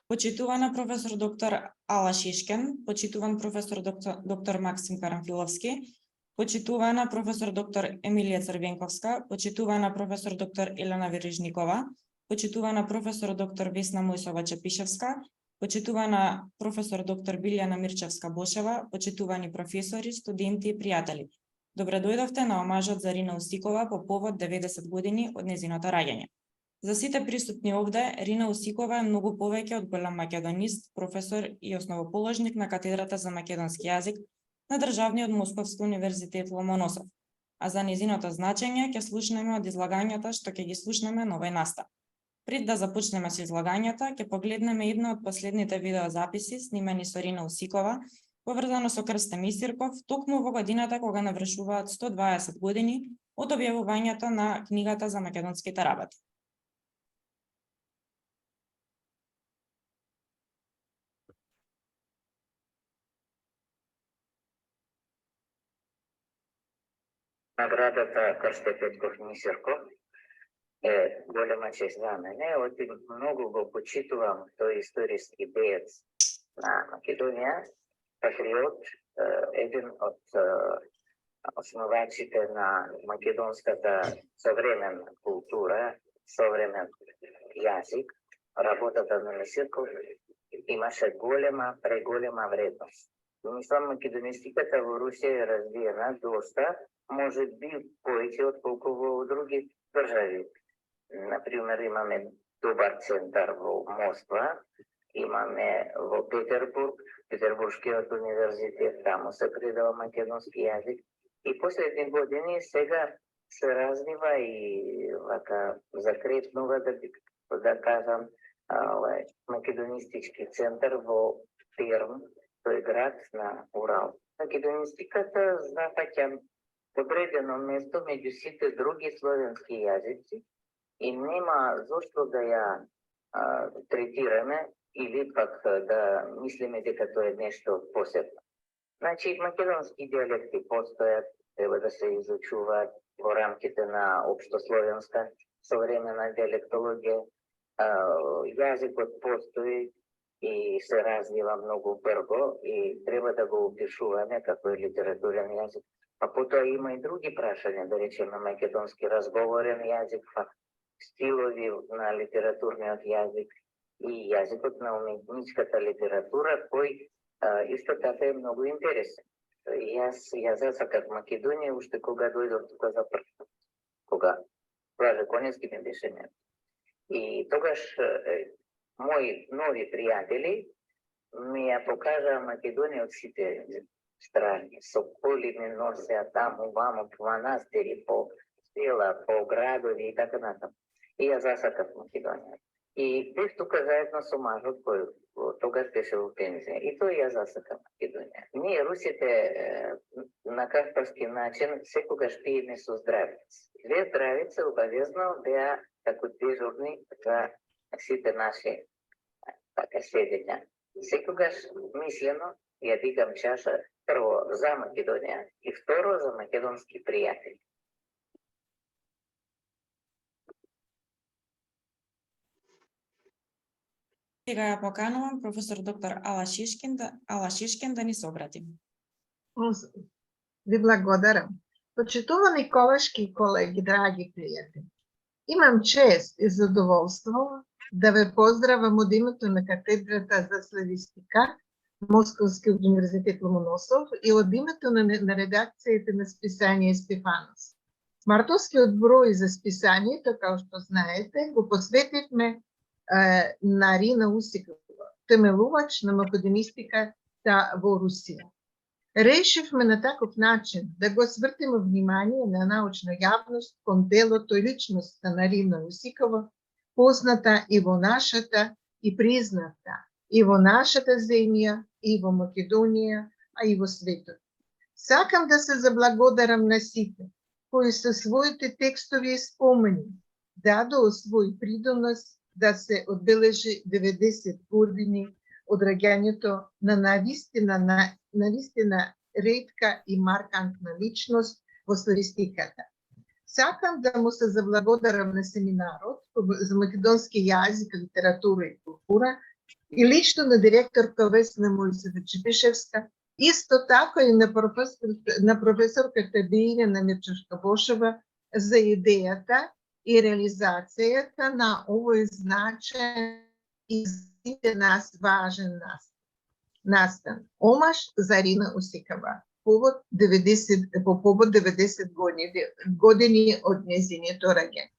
Почитувана професор доктор Ала Шишкен, почитуван професор доктор Максим Карамфиловски, почитувана професор доктор Емилија Црвенковска, почитувана професор доктор Елена Верижникова, почитувана професор доктор Весна Мојсова Чепишевска, почитувана професор доктор Билјана Мирчевска Бошева, почитувани професори, студенти и пријатели. Добре дојдовте на омажот за Рина Усикова по повод 90 години од нејзиното раѓање. За сите присутни овде, Рина Усикова е многу повеќе од голем македонист, професор и основоположник на катедрата за македонски јазик на Државниот Московски универзитет Ломоносов. А за нејзиното значење ќе слушнеме од излагањата што ќе ги слушнеме на овој настап. Пред да започнеме со излагањата, ќе погледнеме едно од последните видеозаписи снимени со Рина Усикова, поврзано со Крстем Исирков, токму во годината кога навршуваат 120 години од објавувањето на книгата за македонските работи. Наградата Крсте Петков Исирков е голема чест за мене. Многу го почитувам тој историски деец на Македонија, патриот, еден од основачите на македонската современна култура, современ јазик. Работата на Исирков имаше преголема вредност. Мислам, македонистиката во Русија е развиена доста, може би повеќе отколку во други држави. Например, имаме добар центар во Москва, имаме во Петербург, Петербургскиот универзитет, таму се предава македонски јазик. И последни години сега се развива и закрепнува, да кажам, македонистички центар во Перм, тој град на Урал. Македонистиката запаќа одредено место меѓу сите други словенски јазици и нема зошто да ја третираме или пак да мислиме дека тоа е нешто посебно. Значи, македонски диалекти постојат, треба да се изучуваат во рамките на општословенска современа диалектологија. Јазикот постои и се развива многу брзо и треба да го опишуваме како литературен јазик. А потоа има и други прашања, да речеме македонски разговорен јазик, стилови на литературниот јазик и јазикот на уметничката литература, кој исто така е многу интересен. Јас засакав Македонија уште кога дојдов тука за прв пат, кога Блаже Коневски ми беше не. И тогаш мои нови пријатели ми ја покажаа Македонија од сите страни. Соколи ме носеа таму, ваму, по манастири, по села, по градови и така натаму. И ја засакав Македонија. И бев тука заедно со мажот кој тогаш беше во пензија. И тој ја засакав Македонија. Ние, русите, на кафкавски начин, секогаш пиеме со здравица. Две здравица обавезно беа како дежурни за сите наши седења. Секогаш мислено ја дигам чаша прво за Македонија и второ за македонски пријатели. Сега ја поканувам професор доктор Ала Шишкен да ни се обрати. Ви благодарам. Почитувани колешки колеги, драги пријатели, имам чест и задоволство да ве поздравам од името на катедрата за славистика Московски универзитет Ломоносов и од името на редакцијата на списание Стефанос. Мартовскиот број за списанието, како што знаете, го посветивме на Рина Усикова, темелувач на македонистиката во Русија. Решивме на таков начин да го свртиме внимание на научна јавност кон делото и личноста на Рина Усикова, позната и во нашата и призната и во нашата земја, и во Македонија, а и во светот. Сакам да се заблагодарам на сите кои со своите текстови и спомени дадоа свој придонос да се одбележи 90 години од раѓањето на навистина ретка и маркантна личност во славистиката. Сакам да му се заблагодарам на семинарот за македонски јазик, литература и култура, и лично на директорка Весна Мојсевич-Бишевска, исто тако и на професорката Биљана Мирчешка-Бошева за идејата и реализацијата на овој значаен и за нас важен настан. Омаш за Рина Усикава по повод 90 години од нејзиното раѓање.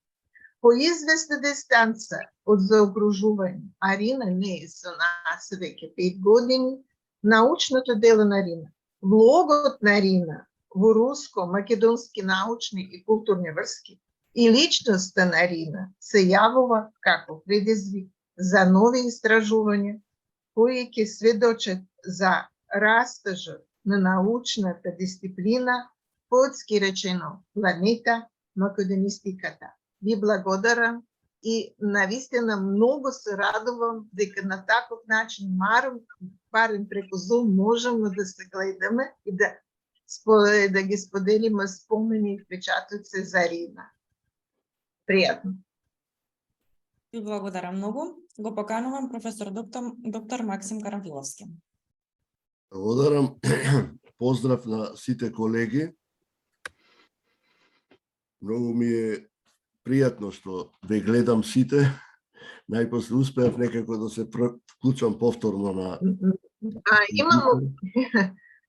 По известна дистанца од заокружување, а Рина не е со нас веќе 5 години, научното дело на Рина, влогот на Рина во руско-македонски научни и културни врски и личноста на Рина се јавува како предизвик за нови истражувања кои ќе сведочат за растежот на научната дисциплина, поетски речено планета македонистиката. Ви благодарам и навистина многу се радувам дека на таков начин, барем преку Zoom, можеме да се гледаме и да ги споделиме спомени и впечатоци за Рина. Пријатно. Ви благодарам многу. Го поканувам професор доктор Максим Карамфиловски. Благодарам. Поздрав на сите колеги. Многу ми е пријатно што ве гледам сите. Најпосле успеав некако да се вклучам повторно на...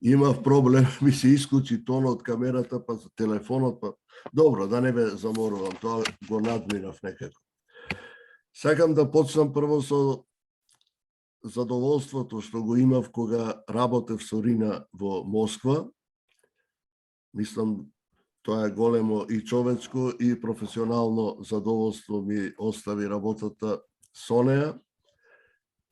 Имав проблем, ми се исклучи тонот, камерата, па телефонот, па... Добро, да не ве заморувам, тоа го надминав некако. Сакам да почнам прво со задоволството што го имав кога работев со Рина во Москва. Мислам, тоа е големо и човечко и професионално задоволство ми остави работата со неа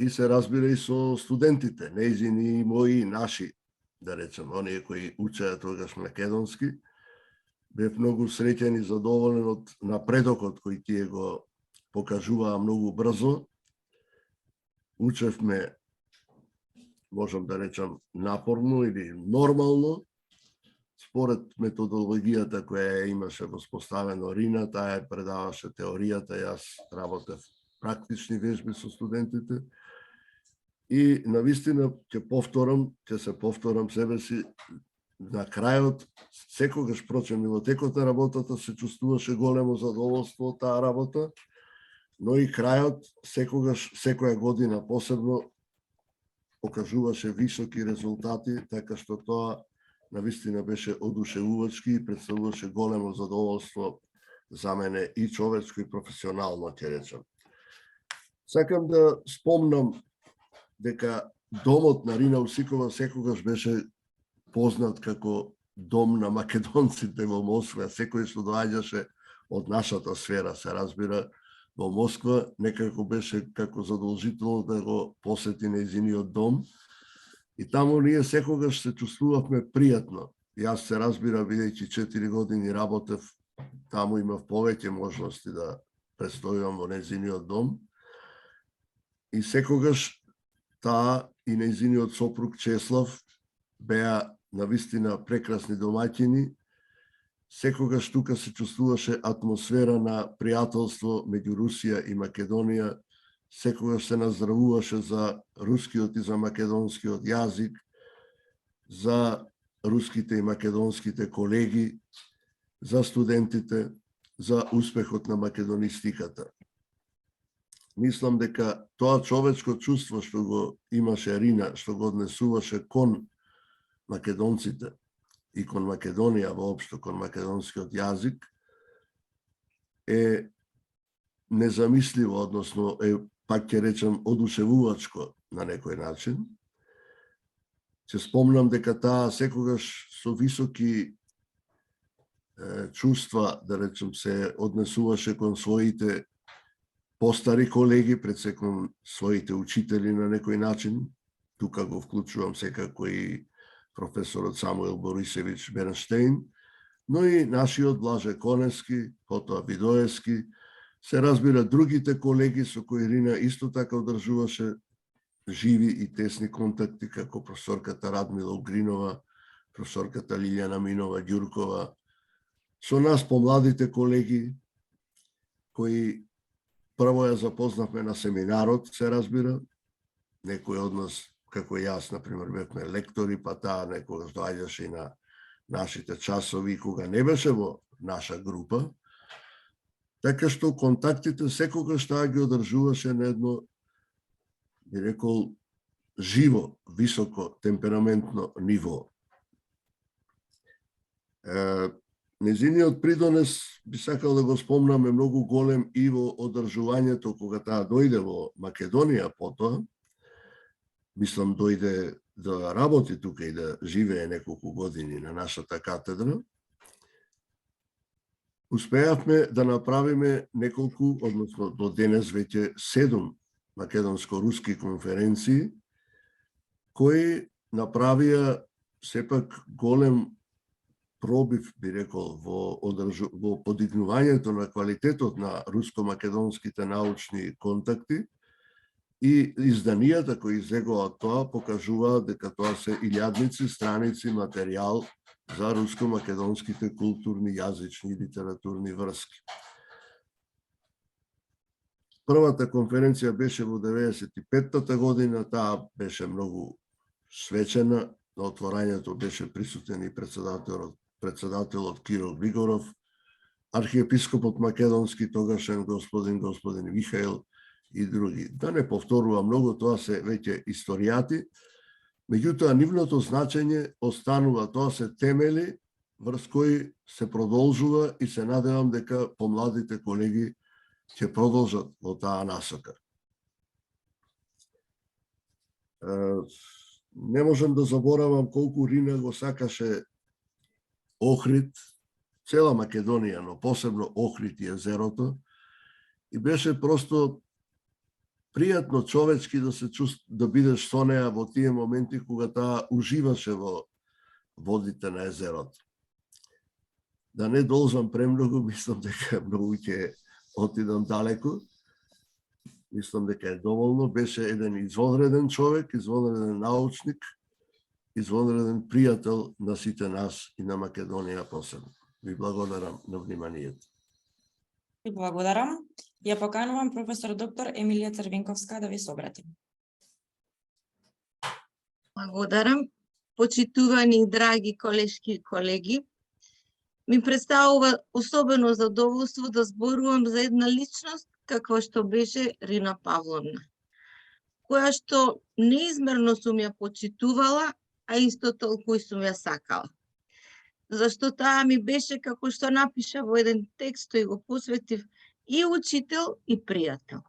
и се разбира и со студентите, нејзини, мои, наши, да речем, оние кои учеа тогаш македонски. Бев многу среќен и задоволен од напредокот кој тие го покажуваа многу брзо. Учевме, можам да речам, напорно или нормално, според методологијата која имаше воспоставено Рина, таа ја предаваше теоријата, јас работев практични вежби со студентите. И навистина ќе се повторам себе си, на крајот, секогаш прочем и во текот на работата се чувствуваше големо задоволство од таа работа, но и крајот секогаш, секоја година посебно, покажуваше високи резултати, така што тоа навистина беше одушевувачки и представуваше големо задоволство за мене и човечко и професионално, ќе речем. Сакам да спомнам дека домот на Рина Усикова секогаш беше познат како дом на македонците во Москва. Секој што доаѓаше од нашата сфера, се разбира, во Москва, некако беше како задолжително да го посети нејзиниот дом. И таму ние секогаш се чувствувавме пријатно. Јас се разбира, бидејќи 4 години работев, таму имав повеќе можности да престојувам во нејзиниот дом. И секогаш таа и нејзиниот сопруг Чеслав беа навистина прекрасни домаќини. Секогаш тука се чувствуваше атмосфера на пријателство меѓу Русија и Македонија. Секогаш се наздравуваше за рускиот и за македонскиот јазик, за руските и македонските колеги, за студентите, за успехот на македонистиката. Мислам дека тоа човечко чувство што го имаше Рина, што го однесуваше кон македонците и кон Македонија воопшто, кон македонскиот јазик, е незамисливо, односно е, пак ќе речем, одушевувачко на некој начин. Се спомнам дека таа секогаш со високи чувства, да речем, се однесуваше кон своите постари колеги, пред се кон своите учители на некој начин. Тука го вклучувам секако и професорот Самуил Борисевич Бернштейн, но и нашиот Блаже Коневски, потоа Видоевски, се разбира другите колеги со кои Рина исто така одржуваше живи и тесни контакти, како професорката Радмила Угринова, професорката Лилјана Минова Ѓуркова, со нас помладите колеги, кои прво ја запознавме на семинарот, се разбира, некои од нас, како и јас, например, бевме лектори, па таа некогаш доаѓаше и на нашите часови, кога не беше во наша група, така што контактите секогаш таа ги одржуваше на едно, би рекол, живо, високо темпераментно ниво. Незиниот придонес, би сакал да го спомнам, е многу голем и во одржувањето кога таа дојде во Македонија потоа. Мислам, дојде да работи тука и да живее неколку години на нашата катедра. Успеавме да направиме неколку, односно до денес веќе 7 македонско-руски конференции, кои направија сепак голем пробив, би рекол, во подигнувањето на квалитетот на руско-македонските научни контакти, и изданијата кои излегуваат тоа покажуваат дека тоа се илјадници страници материјал за руско-македонските културни, јазични и литературни врски. Првата конференција беше во 95-та година, таа беше многу свечена, на отворањето беше присутен и председателот Киро Григоров, архиепископот македонски тогашен господин Михаил и други. Да не повторувам многу, тоа се веќе историјати, меѓутоа нивното значење останува, тоа се темели врз кои се продолжува и се надевам дека помладите колеги ќе продолжат во таа насока. Не можам да заборавам колку Рина го сакаше Охрид, цела Македонија, но посебно Охрид и езерото, и беше просто пријатно човечки да бидеш со неа во тие моменти кога таа уживаше во водите на езерото. Да не должам премногу, мислам дека многу ќе отидам далеко. Мислам дека е доволно. Беше еден извонреден човек, извонреден научник, извонреден пријател на сите нас и на Македонија посебно. Ви благодарам на вниманието. Ви благодарам. Ја поканувам професор доктор Емилија Црвенковска да ви се обрати. Благодарам. Почитувани и драги колешки и колеги, ми представува особено задоволство да зборувам за една личност каква што беше Рина Павловна, која што неизмерно сум ја почитувала, а исто толку и сум ја сакала. Зашто таа ми беше, како што напиша во еден текст и го посветив, и учител и пријател.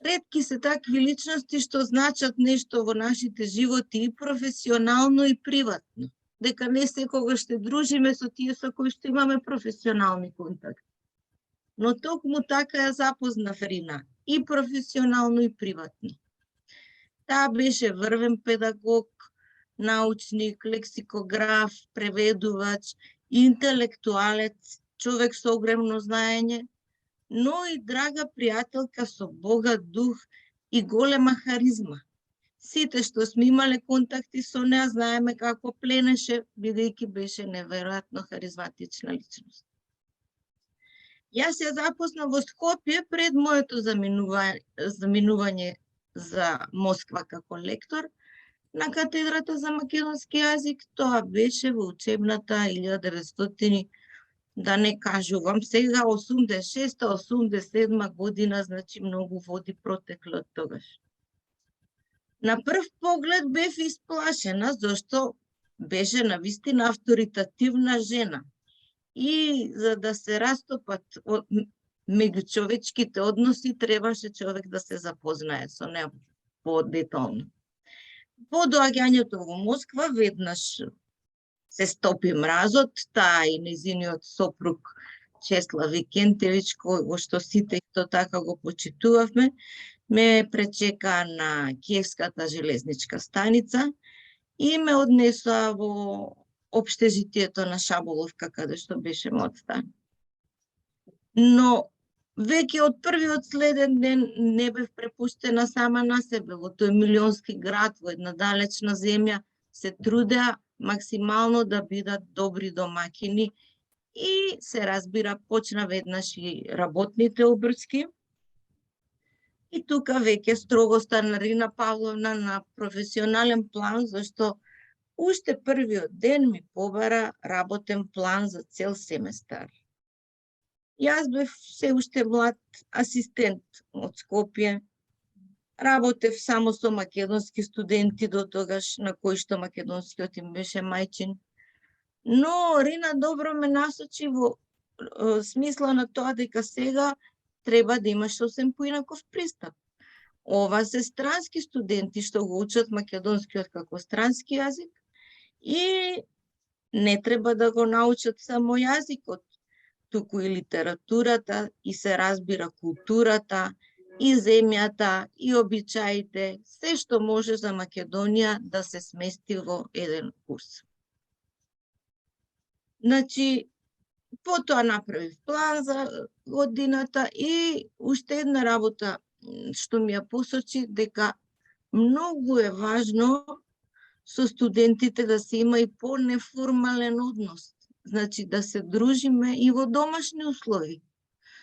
Ретки се такви личности што значат нешто во нашите животи и професионално и приватно, дека не секогаш се дружиме со тие со кои што имаме професионални контакти. Но токму така ја запознав Рина, и професионално и приватно. Таа беше врвен педагог, научник, лексикограф, преведувач, интелектуалец, човек со огромно знаење, но и драга пријателка со богат дух и голема харизма. Сите што сме имале контакти со неа знаеме како пленеше, бидејќи беше неверојатно харизматична личност. Јас ја запознав во Скопје пред моето заминување за Москва како лектор на катедрата за македонски јазик. Тоа беше во учебната 1900, да не кажувам сега, 86-87 година, значи многу води протекле од тогаш. На прв поглед бев исплашена, зашто беше навистина авторитативна жена. И за да се растопат меѓучовечките односи, требаше човек да се запознае со неа подетално. По доаѓањето во Москва веднаш се стопи мразот, таа и незиниот сопруг Чеслав Викентевич, кој што сите исто така го почитувавме, ме пречека на Киевската железничка станица и ме однесоа во општежитието на Шаболовка, каде што беше мојот стан. Но веќе од првиот следен ден не бев препуштена сама на себе. Во тој милионски град, во една далечна земја, се трудеа максимално да бидат добри домакини и се разбира, почна веднаш и работните обрски. И тука веќе строго стана Рина Павловна на професионален план, зашто уште првиот ден ми побара работен план за цел семестар. Јас бев се уште млад асистент од Скопје. Работев само со македонски студенти до тогаш, на кои што македонскиот им беше мајчин. Но Рина добро ме насочи во смисла на тоа дека сега треба да имаш сосем поинаков пристап. Ова се странски студенти што го учат македонскиот како странски јазик и не треба да го научат само јазикот, туку и литературата, и се разбира културата, и земјата, и обичаите, се што може за Македонија да се смести во еден курс. Значи, потоа направив план за годината и уште една работа што ми ја посочи дека многу е важно со студентите да се има и по-неформален однос. Значи да се дружиме и во домашни услови,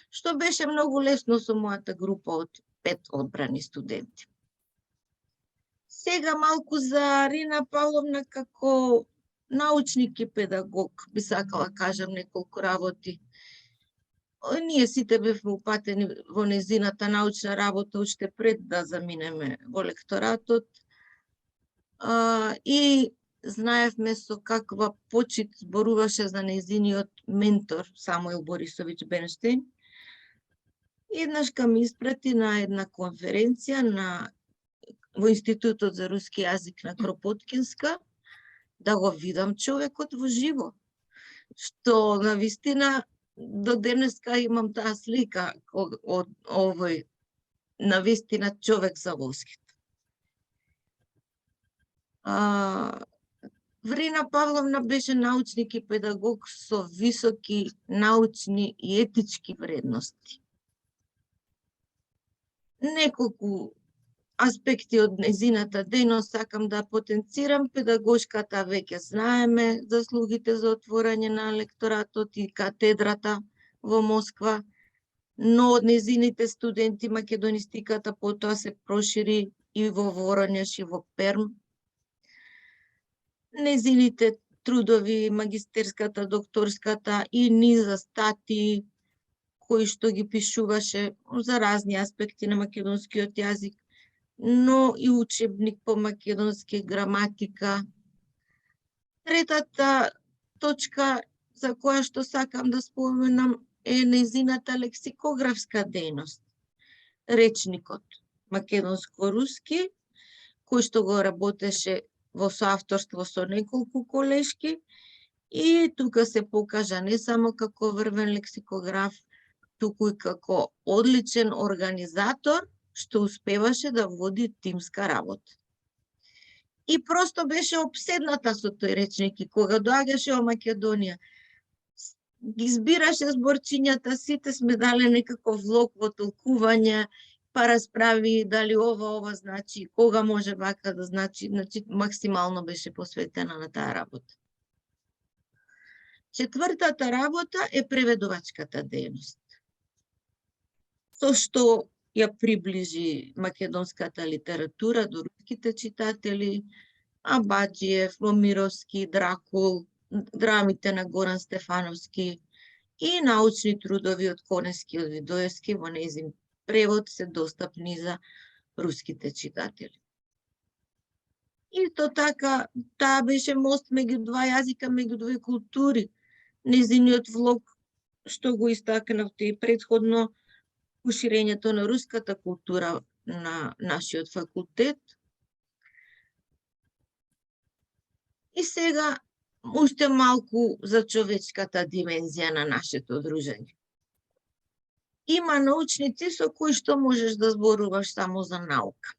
што беше многу лесно со мојата група од 5 одбрани студенти. Сега малку за Рина Павловна како научник и педагог, би сакала кажам неколку работи. Ние сите бевме упатени во незината научна работа уште пред да заминеме во лекторатот и знаевме со каква почит зборуваше за незиниот ментор Самуил Борисович Бенштејн. Еднаш ме испрати на една конференција во Институтот за руски јазик на Кропоткинска да го видам човекот во живо, што навистина до денеска имам таа слика од овој навистина човек за воскит. Рина Павловна беше научник и педагог со високи научни и етички вредности. Неколку аспекти од незината дејност сакам да потенцирам. Педагошката веќе знаеме заслугите за отворање на лекторатот и катедрата во Москва, но од незините студенти македонистиката потоа се прошири и во Воронеж и во Перм. Незините трудови, магистерската, докторската и низа статии кои што ги пишуваше за разни аспекти на македонскиот јазик, но и учебник по македонски граматика. Третата точка за која што сакам да споменам е незината лексикографска дејност. Речникот македонско-руски, кој што го работеше во соавторство со неколку колешки и тука се покажа не само како врвен лексикограф, туку и како одличен организатор што успеваше да води тимска работа. И просто беше обседната со тој речник и кога доаѓаше во Македонија, ги збираше зборчињата, сите сме дали некаков влог во толкување, па расправи дали ова значи, кога може вака да значи, максимално беше посветена на таа работа. Четвртата работа е преведувачката дејност, со што ја приближи македонската литература до руските читатели, Абаджиев, Момировски, Дракул, драмите на Горан Стефановски и научни трудови од Конески и од Видоевски во нејзин превод се достапни за руските читатели. Исто така, таа беше мост меѓу два јазика, меѓу две култури. Нејзиниот влог, што го истакнавте и предходно, уширењето на руската култура на нашиот факултет. И сега, уште малку за човечката димензија на нашето дружење. Има научници со кои што можеш да зборуваш само за наука.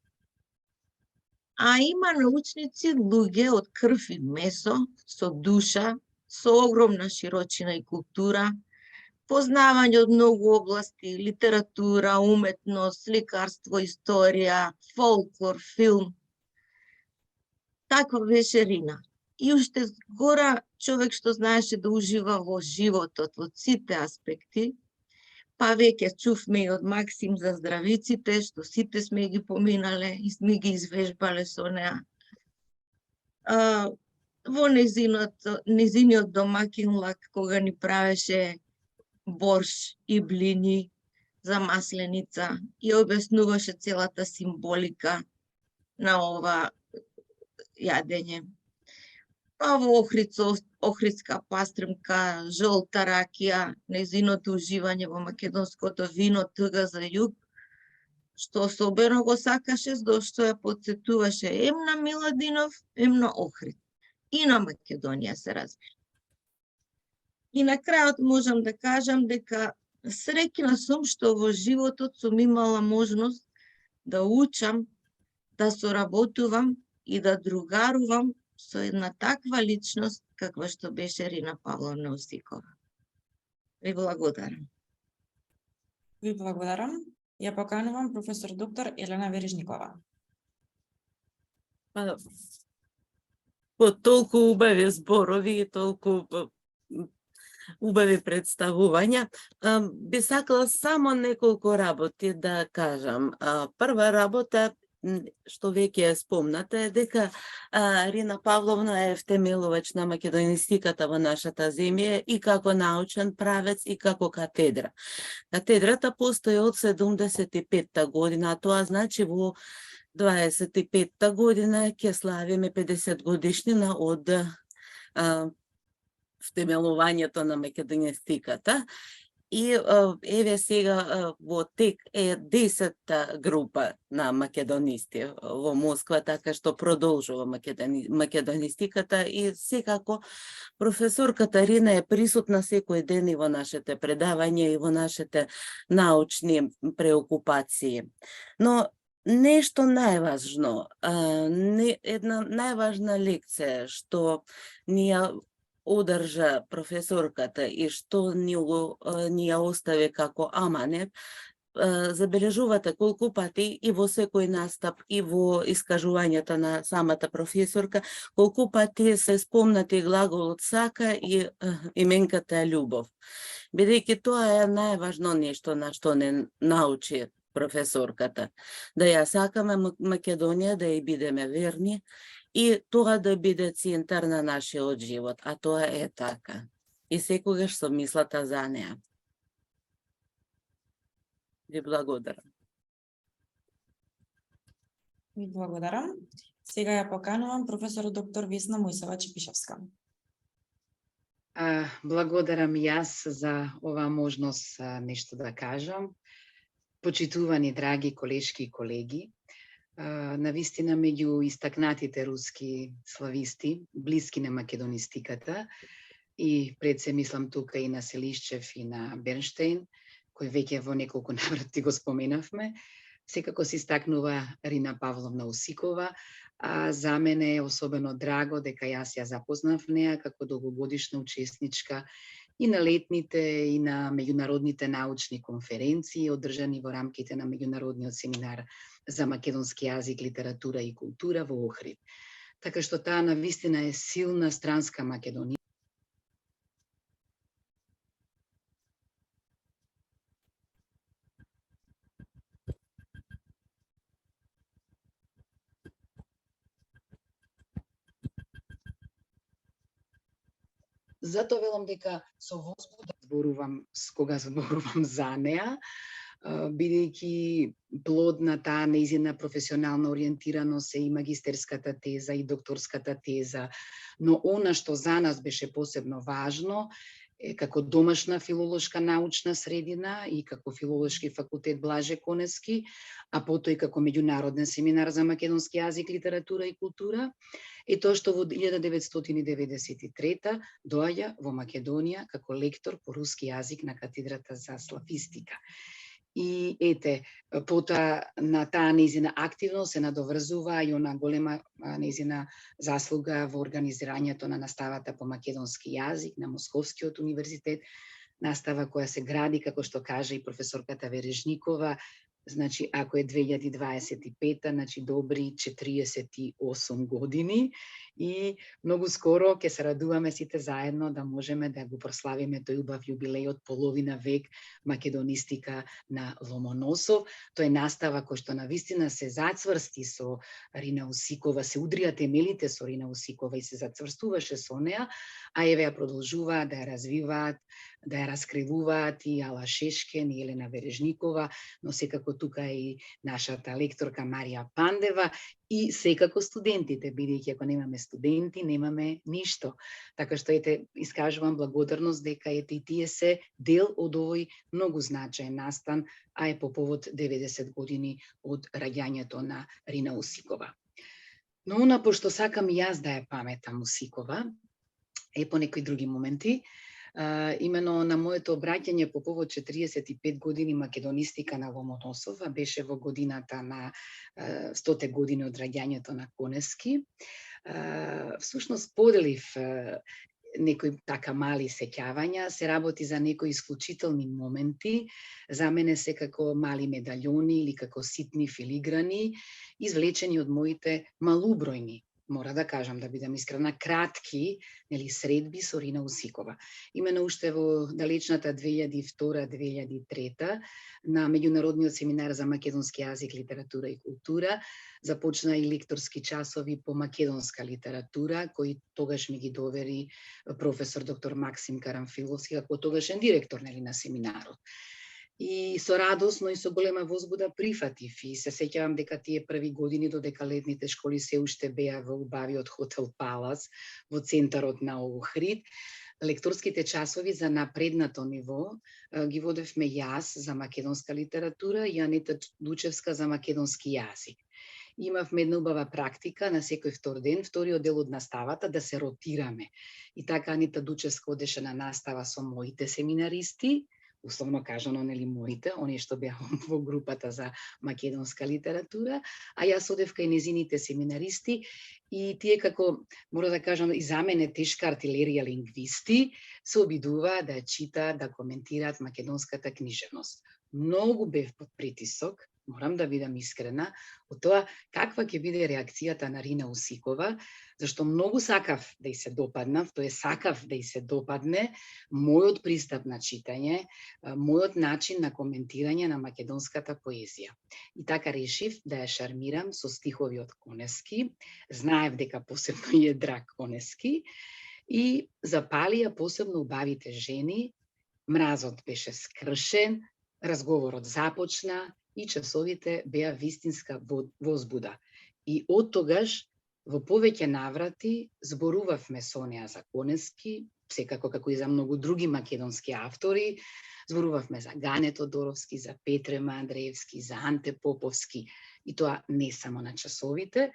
А има научници, луѓе од крв и месо, со душа, со огромна широчина и култура, познавање од многу области, литература, уметност, сликарство, историја, фолклор, филм. Таква беше Рина. И уште гора човек што знаеше да ужива во животот, во сите аспекти, Па веќе чувме и од Максим за здравиците, што сите сме ги поминале и сме ги извежбале со неа. Во незиниот домакин лак, кога ни правеше борш и блини за масленица и објаснуваше целата символика на ова јадење. Па во охридска пастримка, жолта ракија, незиното уживање во македонското вино тг за југ, што особено го сакаше, зашто ја потсетуваше ем на Миладинов, ем на Охрид. И на Македонија се разбира. И на крајот можам да кажам дека среќна сум што во животот сум имала можност да учам, да соработувам и да другарувам со една таква личност каква што беше Рина Павловна Осикова. Ви благодарам. Ви благодарам. Ја поканувам професор доктор Елена Верижникова. По толку убави зборови и толку убави представувања, би сакала само неколку работи да кажам. Прва работа, што веќе е спомната, е дека Рина Павловна е втемелувач на македонистиката во нашата земја и како научен правец и како катедра. Катедрата постои од 75-та година, а тоа значи во 25-та година ќе славиме 50 годишнина од втемелувањето на македонистиката. И еве сега во тек е 10-та група на македонисти во Москва, така што продолжува македонистиката и секако професорката Рина е присутна секој ден и во нашите предавања и во нашите научни преокупации. Но нешто најважно, една најважна лекција што ни ја одржа професорката и што ни ја остави како аманет, забележувате колку пати и во секој настап и во искажувањето на самата професорка, колку пати се спомнати глаголот сака и именката љубов. Бидејќи тоа е најважно нешто на што не научи професорката. Да ја сакаме Македонија, да ја бидеме верни, и тоа да биде центар на нашиот живот, а тоа е така. И секогаш со мислата за неа. Ви благодарам. Ви благодарам. Сега ја поканувам професор доктор Весна Мојсова Чепишевска. Благодарам и јас за оваа можност нешто да кажам. Почитувани драги колешки и колеги, навистина меѓу истакнатите руски слависти, блиски на македонистиката, и пред се мислам тука и на Селишчев и на Бернштейн, кој веќе во неколку наврати го споменавме, секако се истакнува Рина Павловна Осикова, а за мене е особено драго дека јас ја запознав неа како долгогодишна учесничка и на летните и на меѓународните научни конференции одржани во рамките на меѓународниот семинар за македонски јазик, литература и култура во Охрид. Така што таа навистина е силна странска Македонија. Затоа велам дека со возбуда кога зборувам за неа, бидејќи плод на таа нејзина професионална ориентираност е и магистерската теза и докторската теза, но она што за нас беше посебно важно е како домашна филолошка научна средина и како филолошки факултет Блаже Коневски, а потоа и како меѓународен семинар за македонски јазик, литература и култура, е тоа што во 1993 доаѓа во Македонија како лектор по руски јазик на катедрата за славистика. И ете, потоа на таа нејзина активност се надоврзува и она голема нејзина заслуга во организирањето на наставата по македонски јазик на Московскиот универзитет, настава која се гради, како што кажа и професорката Верижникова, Значи, ако е 2025, значи добри 48 години и многу скоро ќе се радуваме сите заедно да можеме да го прославиме тој убав јубилеј од половина век македонистика на Ломоносов. Тој настава кој што навистина се зацврсти со Рина Усикова, се удрија темелите со Рина Усикова и се зацврстуваше со неа, а еве ја продолжуваат да ја развиваат, да ја раскривуваат и Ала Шешкен и Елена Бережникова, но секако тука е и нашата лекторка Марија Пандева и секако студентите, бидејќи ако немаме студенти, немаме ништо. Така што ете, искажувам благодарност дека ете и тие се дел од овој многу значаен настан, а е по повод 90 години од раѓањето на Рина Усикова. Но она пошто сакам и јас да ја паметам Усикова, е по некои други моменти. Имено на моето обраќање по повод 45 години македонистика на Ломоносов, беше во годината на 100 години од раѓањето на Конески. Всушност поделив некои така мали сеќавања, се работи за некои исклучителни моменти, за мене секако мали медаљони или како ситни филиграни, извлечени од моите малубројни, мора да кажам, да бидам искрена, кратки средби со Рина Усикова. Имено уште во далечната 2002-2003 на Меѓународниот семинар за македонски јазик, литература и култура започна и лекторски часови по македонска литература, кои тогаш ми ги довери професор доктор Максим Карамфиловски, како тогашен директор на семинарот. И со радост, но и со голема возбуда прифатив и се сеќавам дека тие први години додека летните школи се уште беа во убавиот хотел Палас во центарот на Охрид. Лекторските часови за напреднато ниво ги водевме јас за македонска литература и Анита Дучевска за македонски јазик. Имавме една убава практика на секој втор ден, вториот дел од наставата да се ротираме. И така Анита Дучевска одеше на настава со моите семинаристи, условно кажано, моите, оние што беа во групата за македонска литература, а јас одевка и незините семинаристи и тие како, мора да кажам, и за мене тешка артилерија лингвисти, се обидува да читаат, да коментираат македонската книжевност. Многу бев под притисок, морам да бидам искрена, од тоа каква ќе биде реакцијата на Рина Усикова, зашто многу сакав да и се допаднав, тоа сакав да и се допадне мојот пристап на читање, мојот начин на коментирање на македонската поезија. И така решив да ја шармирам со стихови од Конески, знаев дека посебно е драг Конески, и запалија посебно убавите жени, мразот беше скршен, разговорот започна и часовите беа вистинска возбуда. И од тогаш во повеќе наврати зборувавме со неа за Конески, секако како и за многу други македонски автори, зборувавме за Гане Тодоровски, за Петре Андреевски, за Анте Поповски, и тоа не само на часовите,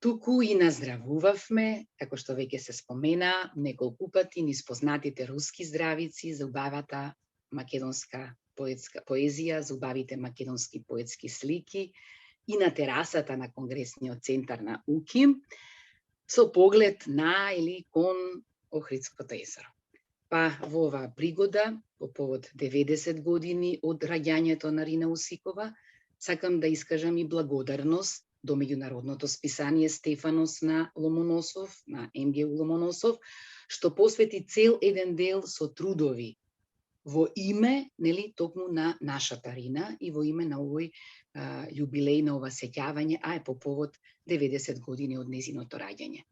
туку и наздравувавме, како што веќе се спомена, неколку пати низ познатите руски здравици за убавата македонска поезија, за убавите македонски поетски слики и на терасата на Конгресниот центар на УКИМ, со поглед на или кон Охридското езеро. Па во оваа пригода, по повод 90 години од раѓањето на Рина Усикова, сакам да искажам и благодарност до меѓународното списание Стефанос на Ломоносов, на МГУ Ломоносов, што посвети цел еден дел со трудови во име, токму на нашата Рина и во име на овој јубилеј, на ова сеќавање, а е по повод 90 години од незиното раѓање.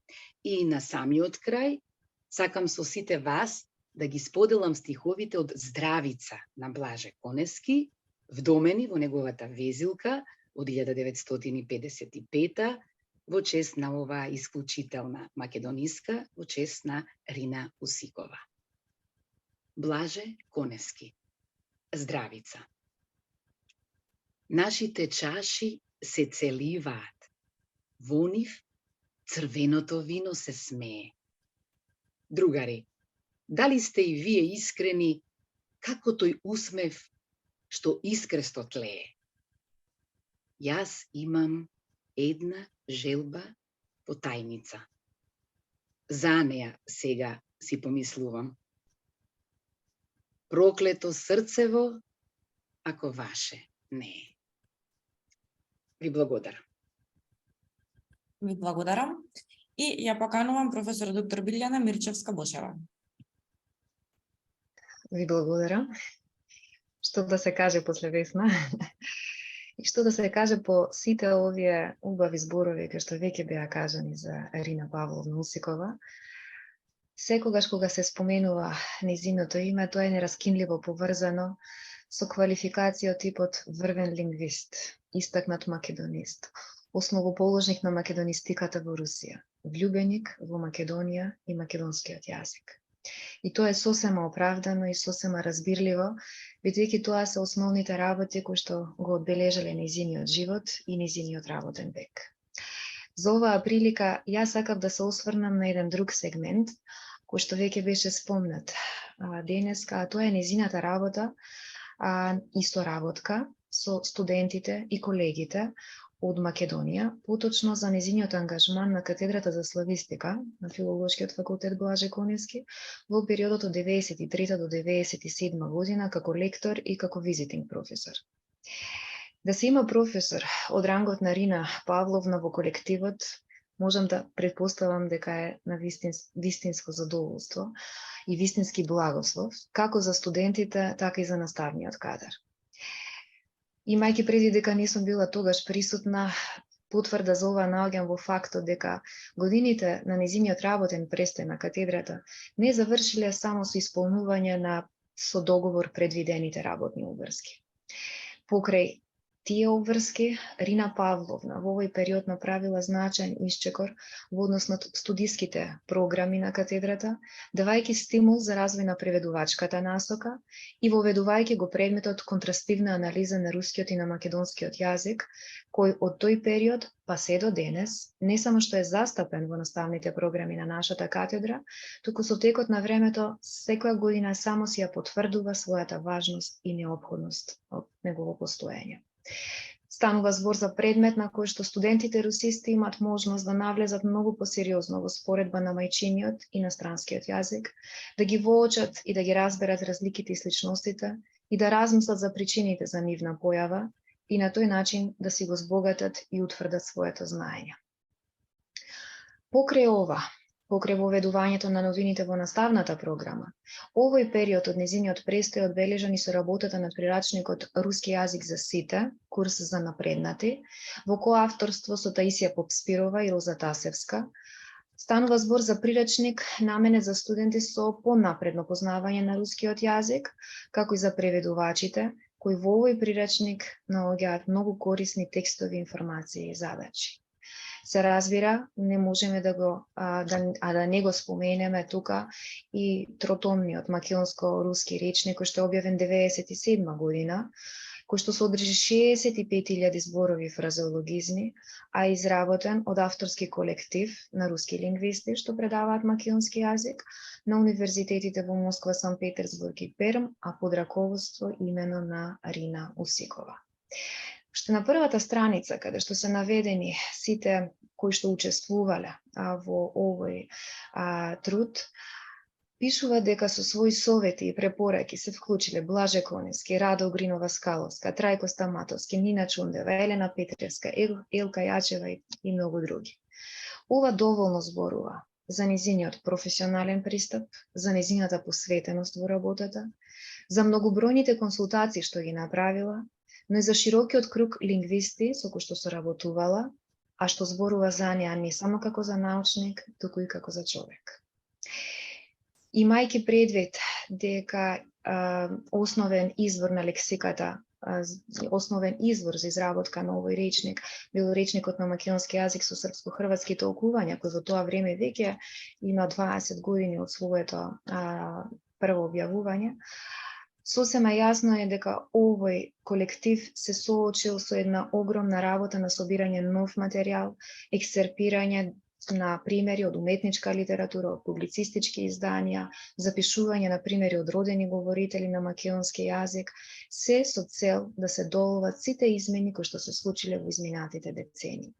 И на самиот крај, сакам со сите вас да ги споделам стиховите од Здравица на Блаже Конески, вдомени во неговата везилка од 1955 во чест на оваа исклучителна македониска, во чест на Рина Усикова. Блаже Конески. Здравица. Нашите чаши се целиваат. Во нив црвеното вино се смее. Другари, дали сте и вие искрени како тој усмев што искресто тлее? Јас имам една желба во тајница. За неа сега си помислувам. Проклето срцево, ако ваше не е. Ви благодарам. Ви благодарам. И ја поканувам професор доктор Билјана Мирчевска-Бошева. Ви благодарам. Што да се каже после Весна? И што да се каже по сите овие убави зборови кои што веќе беа кажани за Ирина Павловна Усикова. Секогаш кога се споменува нејзиното име, тоа е нераскинливо поврзано со квалификација од типот врвен лингвист, истакнат македонист, основоположник на македонистиката во Русија, влюбеник во Македонија и македонскиот јазик. И тоа е сосема оправдано и сосема разбирливо, бидејќи тоа се основните работи кои што го одбележале нејзиниот живот и нејзиниот работен век. За оваа прилика јас сакав да се осврнам на еден друг сегмент, кој што веќе беше спомнат денеска, а тоа е нејзината работа и соработка со студентите и колегите од Македонија, поточно за нејзиниот ангажман на катедрата за славистика на Филолошкиот факултет Блаже Коневски во периодот од 93 до 97 година како лектор и како визитинг професор. Да се има професор од рангот на Ирина Павловна во колективот, можам да предпоставам дека е на вистинско задоволство и вистински благослов, како за студентите, така и за наставниот кадар. Имајќи предвид дека не сум била тогаш присутна, потврда за ова наоѓам во фактот дека годините на нејзиниот работен престој на катедрата не завршиле само со исполнување на со договор предвидените работни обврски. Покрај тие обврски, Ирина Павловна во овој период направила значаен исчекор во однос на студиските програми на катедрата, давајќи стимул за развој на преведувачката насока и воведувајќи го предметот контрастивна анализа на рускиот и на македонскиот јазик, кој од тој период па се до денес не само што е застапен во наставните програми на нашата катедра, туку со текот на времето секоја година само си ја потврдува својата важност и неопходност од негово постоење. Станува збор за предмет на кој што студентите русисти имат можност да навлезат многу посериозно во споредба на мајчиниот и на странскиот јазик, да ги воочат и да ги разберат разликите и сличностите и да размислат за причините за нивна појава и на тој начин да си го збогатат и утврдат своето знаење. Покрај ова, покрај воведувањето на новините во наставната програма, овој период од нејзиниот престој е одбележан и со работата над прирачникот Руски јазик за сите, курс за напреднати, во коавторство со Таисија Попспирова и Роза Тасевска. Станува збор за прирачник наменет за студенти со понапредно познавање на рускиот јазик, како и за преведувачите, кои во овој прирачник наоѓаат многу корисни текстови, информации и задачи. Се разбира, не можеме да не го споменеме тука и тротомниот македонско-руски речник, кој што е објавен 1997 година, кој што содржи 65.000 зборови фразеологизми, а изработен од авторски колектив на руски лингвисти што предаваат македонски јазик на универзитетите во Москва, Сан Петерсбург и Перм, а под раководство имено на Ирина Усикова. Што на првата страница, каде што се наведени сите кои што учествувале во овој труд, пишува дека со своји совети и препораки се вклучиле Блаже Коневски, Рада Огринова Скаловска, Трајко Стаматовски, Нина Чундева, Елена Петревска, Елка Јачева и многу други. Ова доволно зборува за нејзиниот професионален пристап, за нејзината посветеност во работата, за многобројните консултации што ги направила, но и за широкиот круг лингвисти со кои што соработувала, а што зборува за неа не само како за научник, туку и како за човек. Имајќи предвид дека основен извор на лексиката, основен извор за изработка на овој речник бил речникот на македонски јазик со српско-хрватски толкувања, кој во тоа време веќе има 20 години од своето прво објавување, сосема јасно е дека овој колектив се соочил со една огромна работа на собирање нов материјал, ексерпирање на примери од уметничка литература, од публицистички изданија, запишување на примери од родени говорители на македонски јазик, се со цел да се доолват сите измени кои што се случиле во изминатите децении.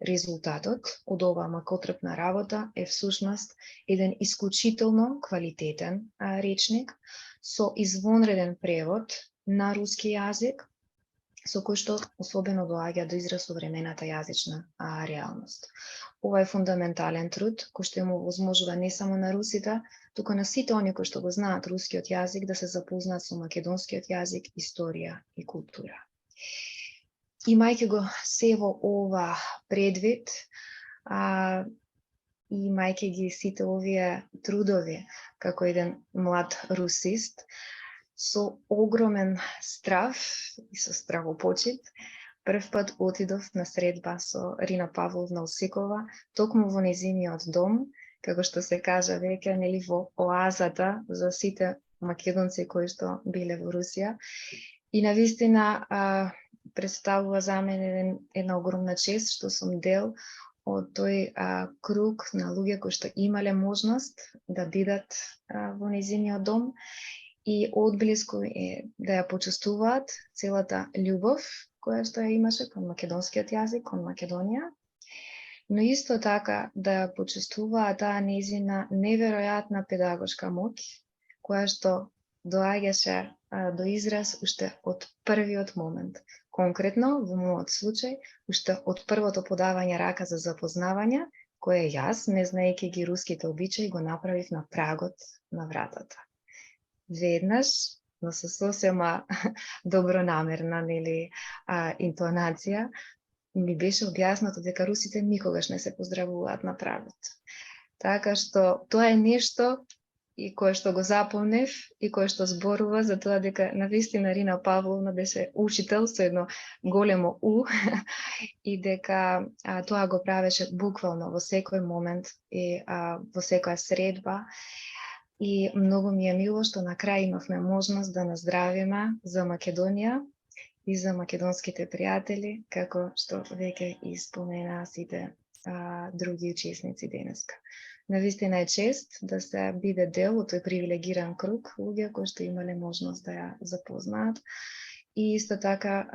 Резултатот од оваа макотрпна работа е всушност еден исклучително квалитетен речник со извонреден превод на руски јазик, со кој што особено доаѓа до израз современата јазична реалност. Ова е фундаментален труд кој што им овозможува не само на русите, туку на сите оние кои што го знаат рускиот јазик да се запознаат со македонскиот јазик, историја и култура. Имајќи го сево ова предвид, имајќи ги сите овие трудови како еден млад русист, со огромен страф и со страхопочит, прв пат отидов на средба со Рина Павловна Осикова, токму во нејзиниот дом, како што се кажа веќе, нели, во оазата за сите македонци кои што биле во Русија. И навистина представува за мене една огромна чест што сум дел од тој круг на луѓе кои што имале можност да бидат во нејзиниот дом и одблиску да ја почувствуваат целата љубов која што ја имаше кон македонскиот јазик, кон Македонија, но исто така да ја почувствуваат таа нејзина неверојатна педагошка моќ која што доаѓаше до израз уште од првиот момент. Конкретно, во мојот случај, уште од првото подавање рака за запознавање, кое јас, не знаејќи ги руските обичаи, го направив на прагот на вратата. Веднаш, но со сосема добронамерна, нели, интонација, ми беше објаснато дека русите никогаш не се поздравуваат на прагот. Така што тоа е нешто и кое што го запомнев и кое што зборува за тоа дека навистина Рина Павловна беше учител со едно големо У и дека тоа го правеше буквално во секој момент и во секоја средба. И многу ми е мило што на крај имавме можност да наздравиме за Македонија и за македонските пријатели, како што веќе испоменаа сите други учесници денеска. Навистина е чест да се биде дел од тој привилегиран круг луѓе кои што имале можност да ја запознаат. И исто така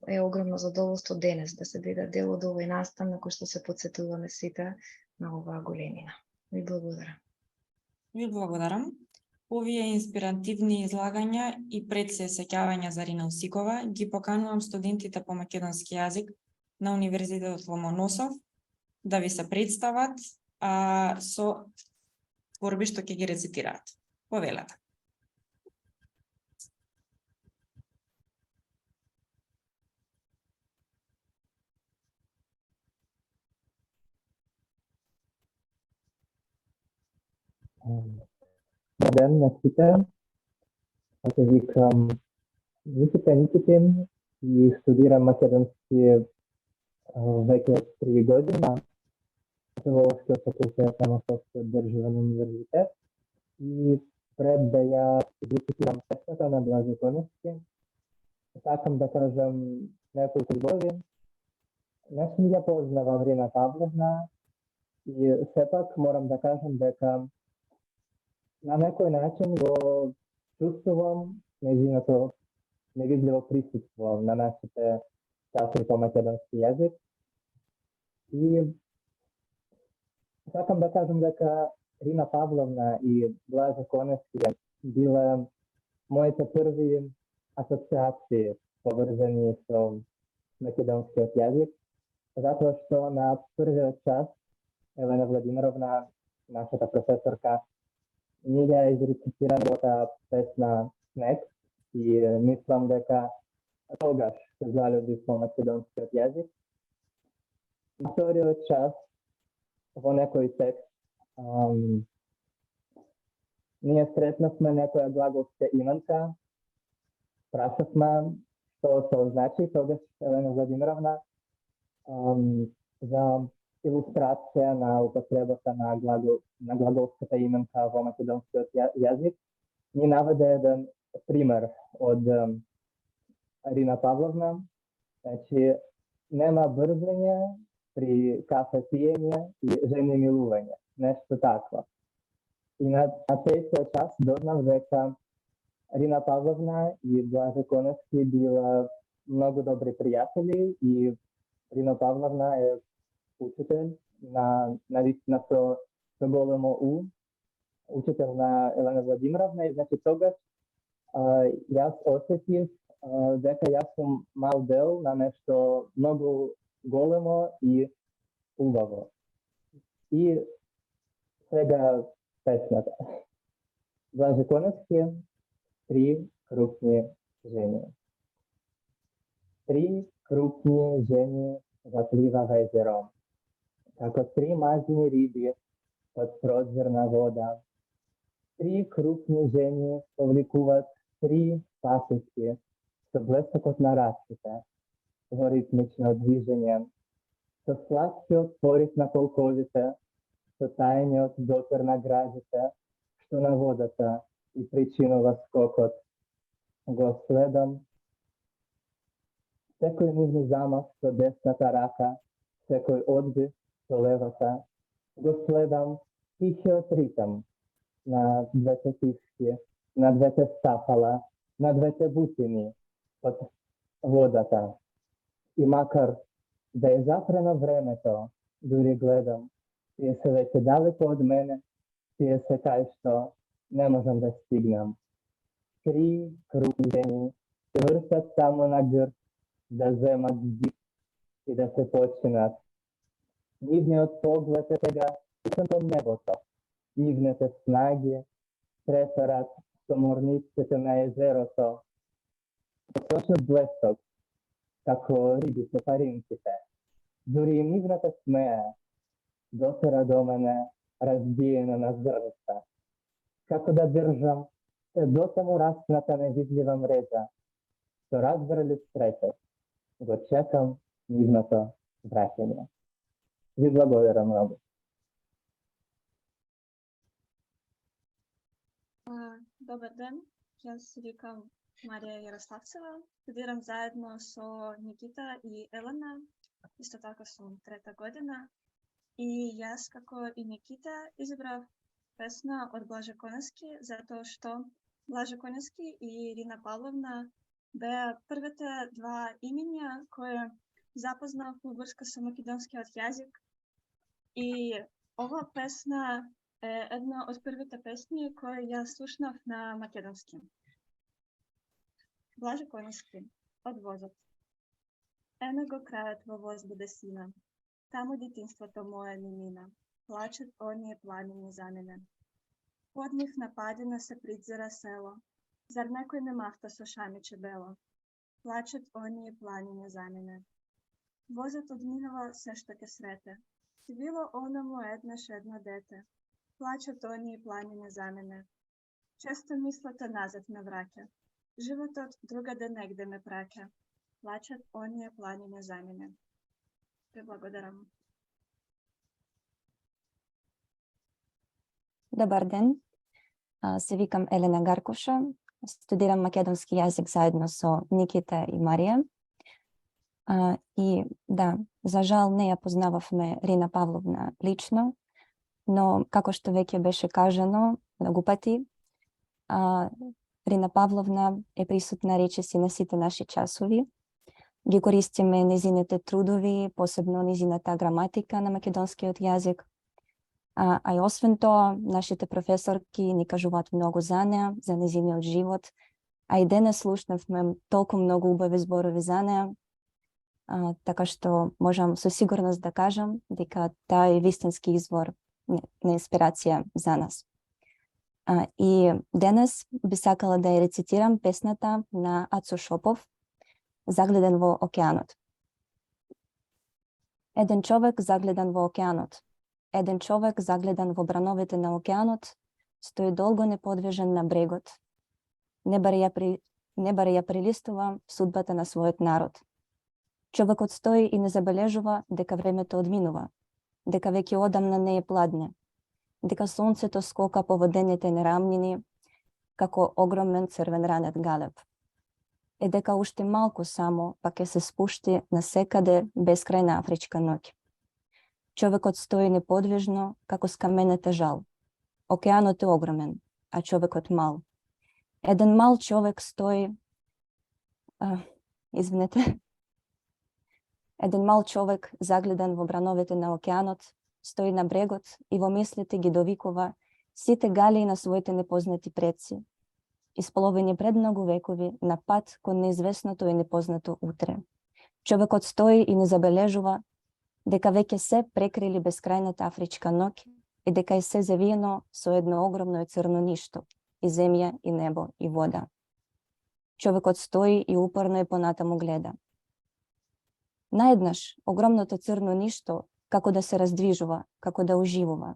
е огромно задоволство денес да се биде дел од овој настан на кој што се потсетуваме сите на оваа големина. Ви благодарам. Ви благодарам. Овие инспиративни излагања и пред се сеќавања за Рина Осикова ги поканувам студентите по македонски јазик на Универзитетот Ломоносов да ви се представат со творби што ќе ги рецитираат. Повелете. Добър ден на всички. Аз се викам Никита Никитин и студирам македонски веќе 3 години на Филолошкиот факултет на Московскиот државен универзитет и пред да ја рецитирам песната на Блаже Коневски, сакам да кажам неколку зборови. Не сум ја познавам Рина Павловна и сепак морам да кажам дека на некој начин го чувствувам нејзиното невидливо присуство на нашите часови по македонски јазик. И сакам да кажам дека Рина Павловна и Блаже Коневски биле моите први асоциации поврзани со македонскиот јазик, затоа што на првиот час Елена Владимировна, нашата професорка, ние ја изрецитираме таа песна Снег и мислам дека тогаш се залюбив во македонскиот јазик. На вториот час, во некој текст, ние сретнавме некоја глаголска именка, прашавме што тоа значи, тогаш Елена Владимировна за илустрација на употребата на глаголската именка во македонскиот јазик, ни наведе еден пример од Рина Павловна. Значи, нема брзање при кафе пиење и жени милување, нешто такво. И на третиот час дознав дека Рина Павловна и Блаже Коневски била многу добри пријатели и Рина Павловна е учител навистина со големо У, учител на Елена Владимировна и значи тогаш јас осетив дека јас сум мал дел на нешто многу големо и убаво. И сега песната. Блаже Коневски, три крупни жени. Три крупни жени заплива во езеро, како три мазни риби под прозорна вода. Три крупни жени повлекуваат три пасечки со блесокот на раците во ритмично движење, со сладкиот порив на полковите, со тајниот дотир на градите, што на водата и причинува скокот. Го следам секој нивни замах со десната рака, секој одбив со левата. Го следам тихиот ритам на двете тишки, на двете стапала, на двете бутини под водата. И макар да е запрено времето, дури гледам, тие се веќе далеко од мене, тие се кај што не можам да стигнам. Три крупни жени се вртат само на грб да земат дик и да се починат. Нивниот поглед е сега към небото. Нивните снаги преперат со морниците на езерото. Посочат блесок, како рибите паринците. Дури и нивната смеја дотера до мене разбиена на зрнца. Како да држам дотаму распната невидлива мрежа, со разбралив среќа. Го чекам нивното враќање. Ви благодарам многу. Добар ден, јас се викам Марија Јарославцева, студирам заедно со Никита и Елена, исто така сум трета година. И јас, како и Никита, избрав песна од Блаже Коневски, затоа што Блаже Коневски и Ирина Павловна беа првите два имиња кои запознав во врска со македонскиот јазик. И ова песна е една од првите песни кои јас слушнав на македонски. Блаже Коневски, од возот. Ено го крајот во воз буде сина, таму детинството мое ни мина, плачат оние планини за мене. Под нив на падина се придзира село, зар некој не махта со шамиче бело? Плачат оние планини за мене. Возот одминува се што ќе срете, си било онаму еднаш едно дете. Плачат оние планини за мене. Често мислата назад ме враќа, животот другаде негде ме праќа. Плачат оние планини за мене. Ви благодарам. Добар ден, се викам Елена Гаркуша, студирам македонски јазик заедно со Никита и Марија. И да, за жал не ја познававме Рина Павловна лично, но како што веќе беше кажано многу пати, Рина Павловна е присутна речиси на сите наши часови. Ги користиме незините трудови, посебно незината граматика на македонскиот јазик. А и освен тоа, нашите професорки ни кажуваат многу за неа, за незиниот живот, а и денес слушнавме толку многу убави зборови за неа, така што можам со сигурност да кажам дека таа е вистински извор на инспирација за нас. И денес би сакала да ја рецитирам песната на Ацо Шопов, Загледан во океанот. Еден човек загледан во океанот. Еден човек загледан во брановите на океанот стои долго неподвижен на брегот. Не баре ја прилистува судбата на својот народ. Човекот стои и не забележува дека времето одминува, дека веќе одамна не е пладне, дека сонцето скока по водените нерамнини како огромен црвен ранет галеб. Е дека уште малку само па ќе се спушти на секаде бескрајна афричка ноќ. Човекот стои неподвижно како скаменета жал. Океанот е огромен, а човекот мал. Еден мал човек стои... Еден мал човек, загледан во брановите на океанот, стои на брегот и во мислите ги довикува сите галии на своите непознати предци. исполовени пред многу векови на пат кон неизвестното и непознато утре. Човекот стои и не забележува дека веќе се прекрили бескрајната афричка ноќ и дека е се завиено со едно огромно и црно ништо, и земја, и небо, и вода. Човекот стои и упорно и понатаму гледа. Наеднаш, огромното црно ништо, како да се раздвижува, како да уживува.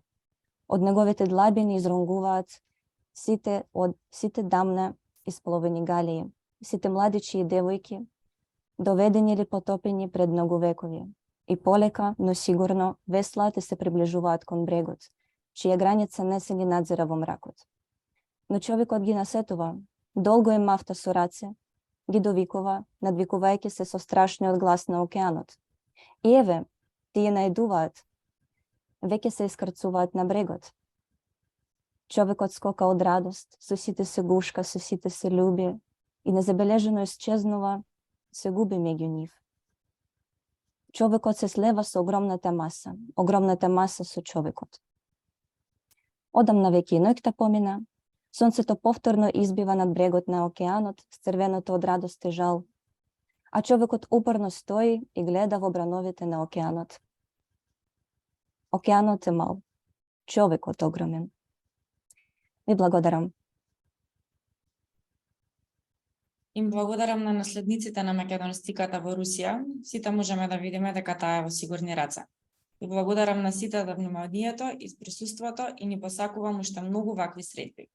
Од неговите длабини изрунгуваат сите дамна исполовени галеи, сите младичи и девојки, доведени или потопени пред многу векови. И полека, но сигурно, веслата се приближуваат кон брегот, чија граница не се ги надзира во мракот. Но човекот ги насетува, долго е мафта со раце, ги довикува, надвикувајќи се со страшниот глас на океанот. И еве, тие наедуваат, веќе се искрцуваат на брегот. Човекот скока од радост, со сите се гушка, со сите се љуби и незабележено исчезнува, се губи меѓу нив. Човекот се слева со огромната маса со човекот. Одамна веќе и ноќта помина, сонцето повторно избива над брегот на океанот с црвеното од радост и жал, а човекот упорно стои и гледа во брановите на океанот. Океанот е мал, човекот огромен. Ви благодарам. Им благодарам на наследниците на македонистиката во Русија. Сите можеме да видиме дека таа е во сигурни раце. Ви благодарам на сите за вниманието и присуството и ни посакувам уште многу вакви средби.